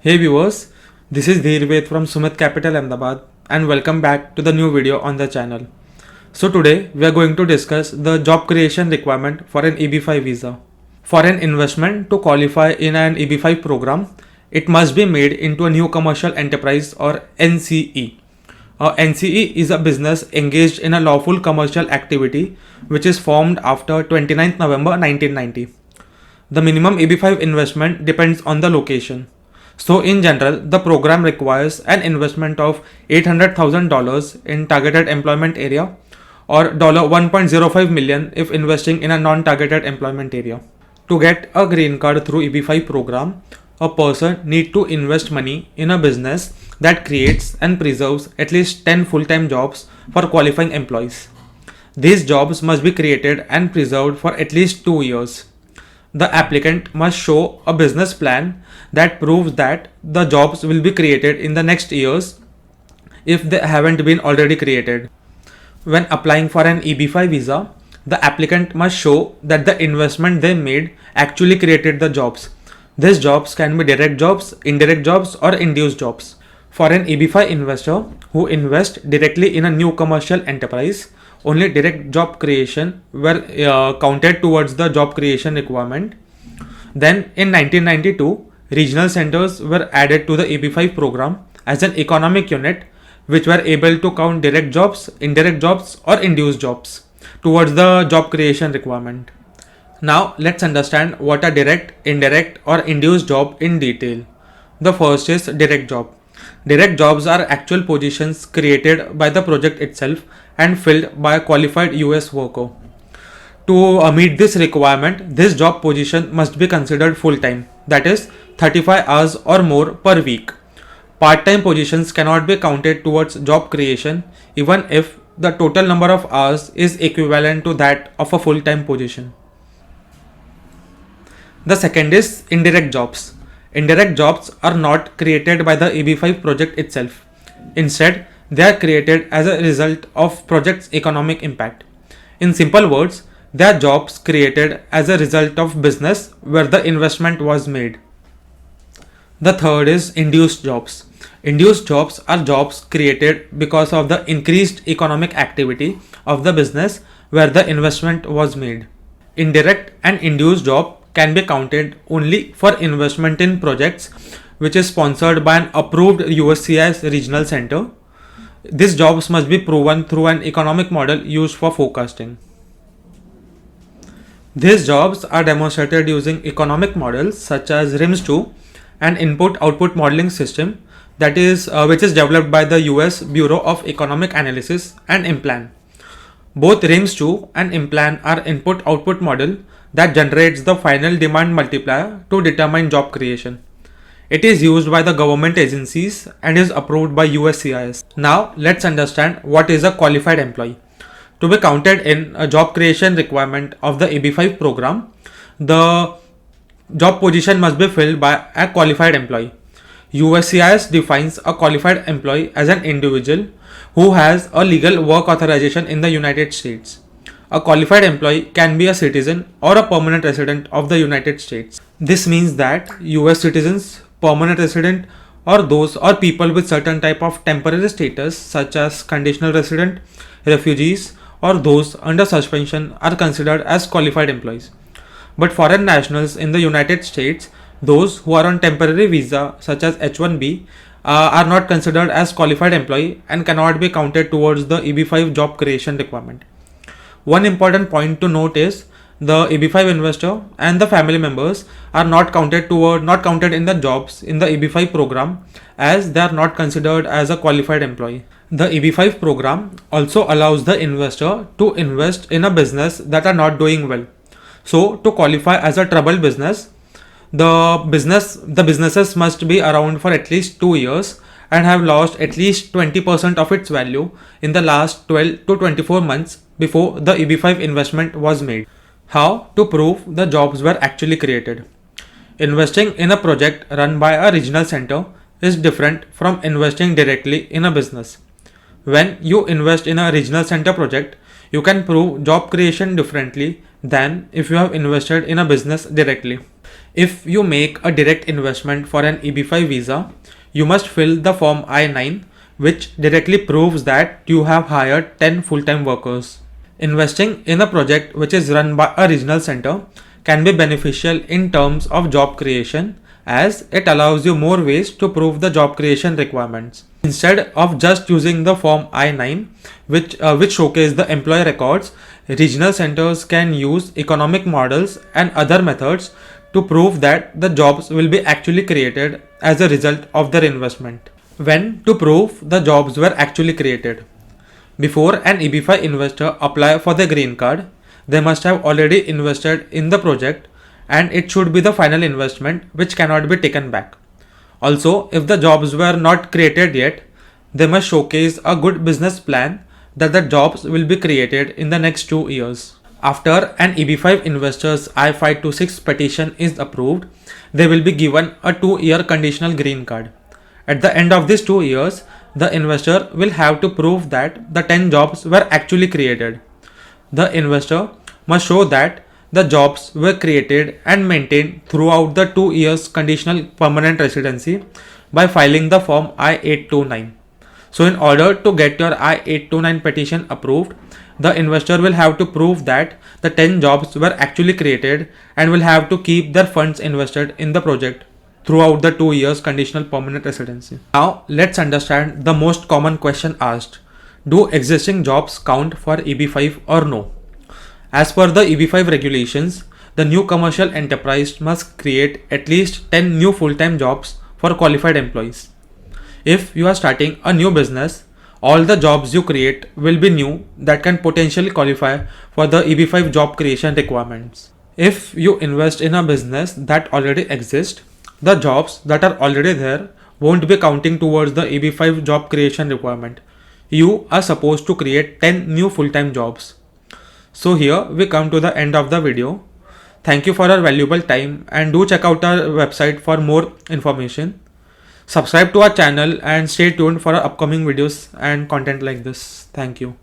Hey viewers, this is Dheer Ved from Sumit Capital Ahmedabad and welcome back to the new video on the channel. So today we are going to discuss the job creation requirement for an EB-5 visa. For an investment to qualify in an EB-5 program, it must be made into a new commercial enterprise or NCE. A NCE is a business engaged in a lawful commercial activity which is formed after 29th November 1990. The minimum EB-5 investment depends on the location. So in general, the program requires an investment of $800,000 in targeted employment area or $1.05 million if investing in a non-targeted employment area. To get a green card through EB-5 program, a person need to invest money in a business that creates and preserves at least 10 full-time jobs for qualifying employees. These jobs must be created and preserved for at least 2 years. The applicant must show a business plan that proves that the jobs will be created in the next years if they haven't been already created. When applying for an EB-5 visa, the applicant must show that the investment they made actually created the jobs. These jobs can be direct jobs, indirect jobs, or induced jobs. For an EB-5 investor who invests directly in a new commercial enterprise, only direct job creation were counted towards the job creation requirement. Then in 1992, regional centers were added to the EB-5 program as an economic unit which were able to count direct jobs, indirect jobs or induced jobs towards the job creation requirement. Now let's understand what a direct, indirect or induced job in detail. The first is direct job. Direct jobs are actual positions created by the project itself and filled by a qualified US worker. To meet this requirement, this job position must be considered full-time, that is 35 hours or more per week. Part-time positions cannot be counted towards job creation even if the total number of hours is equivalent to that of a full-time position. The second is indirect jobs. Indirect jobs are not created by the EB-5 project itself. Instead, they are created as a result of project's economic impact. In simple words, they are jobs created as a result of business where the investment was made. The third is induced jobs. Induced jobs are jobs created because of the increased economic activity of the business where the investment was made. Indirect and induced job can be counted only for investment in projects which is sponsored by an approved USCIS regional center. These jobs must be proven through an economic model used for forecasting. These jobs are demonstrated using economic models such as RIMS-2, an input-output modeling system that is which is developed by the US Bureau of Economic Analysis and IMPLAN. Both RIMS-2 and IMPLAN are input-output model that generates the final demand multiplier to determine job creation. It is used by the government agencies and is approved by USCIS. Now let's understand what is a qualified employee. To be counted in a job creation requirement of the EB-5 program, the job position must be filled by a qualified employee. USCIS defines a qualified employee as an individual who has a legal work authorization in the United States. A qualified employee can be a citizen or a permanent resident of the United States. This means that US citizens, permanent resident or those or people with certain type of temporary status such as conditional resident, refugees or those under suspension are considered as qualified employees. But foreign nationals in the United States, those who are on temporary visa such as H-1B are not considered as qualified employee and cannot be counted towards the EB-5 job creation requirement. One important point to note is the EB-5 investor and the family members are not counted in the jobs in the EB-5 program as they are not considered as a qualified employee. The EB-5 program also allows the investor to invest in a business that are not doing well. So to qualify as a troubled business, the businesses must be around for at least 2 years and have lost at least 20% of its value in the last 12 to 24 months before the EB-5 investment was made. How to prove the jobs were actually created? Investing in a project run by a regional center is different from investing directly in a business. When you invest in a regional center project, you can prove job creation differently than if you have invested in a business directly. If you make a direct investment for an EB-5 visa, you must fill the form I-9, which directly proves that you have hired 10 full-time workers. Investing in a project which is run by a regional center can be beneficial in terms of job creation, as it allows you more ways to prove the job creation requirements. Instead of just using the form I-9, which showcase the employee records, regional centers can use economic models and other methods to prove that the jobs will be actually created as a result of their investment. When to prove the jobs were actually created? Before an EB-5 investor apply for the green card, they must have already invested in the project, and it should be the final investment which cannot be taken back. Also, if the jobs were not created yet, they must showcase a good business plan that the jobs will be created in the next 2 years. After an EB-5 investor's I-526 petition is approved, they will be given a 2-year conditional green card. At the end of these 2 years, the investor will have to prove that the 10 jobs were actually created. The investor must show that the jobs were created and maintained throughout the 2 years conditional permanent residency by filing the form I-829. So in order to get your I-829 petition approved, the investor will have to prove that the 10 jobs were actually created and will have to keep their funds invested in the project throughout the 2 years conditional permanent residency. Now let's understand the most common question asked. Do existing jobs count for EB-5 or no? As per the EB-5 regulations, the new commercial enterprise must create at least 10 new full-time jobs for qualified employees. If you are starting a new business, all the jobs you create will be new that can potentially qualify for the EB-5 job creation requirements. If you invest in a business that already exists, the jobs that are already there won't be counting towards the EB-5 job creation requirement. You are supposed to create 10 new full-time jobs. So here we come to the end of the video. Thank you for your valuable time, and do check out our website for more information. Subscribe to our channel and stay tuned for our upcoming videos and content like this. Thank you.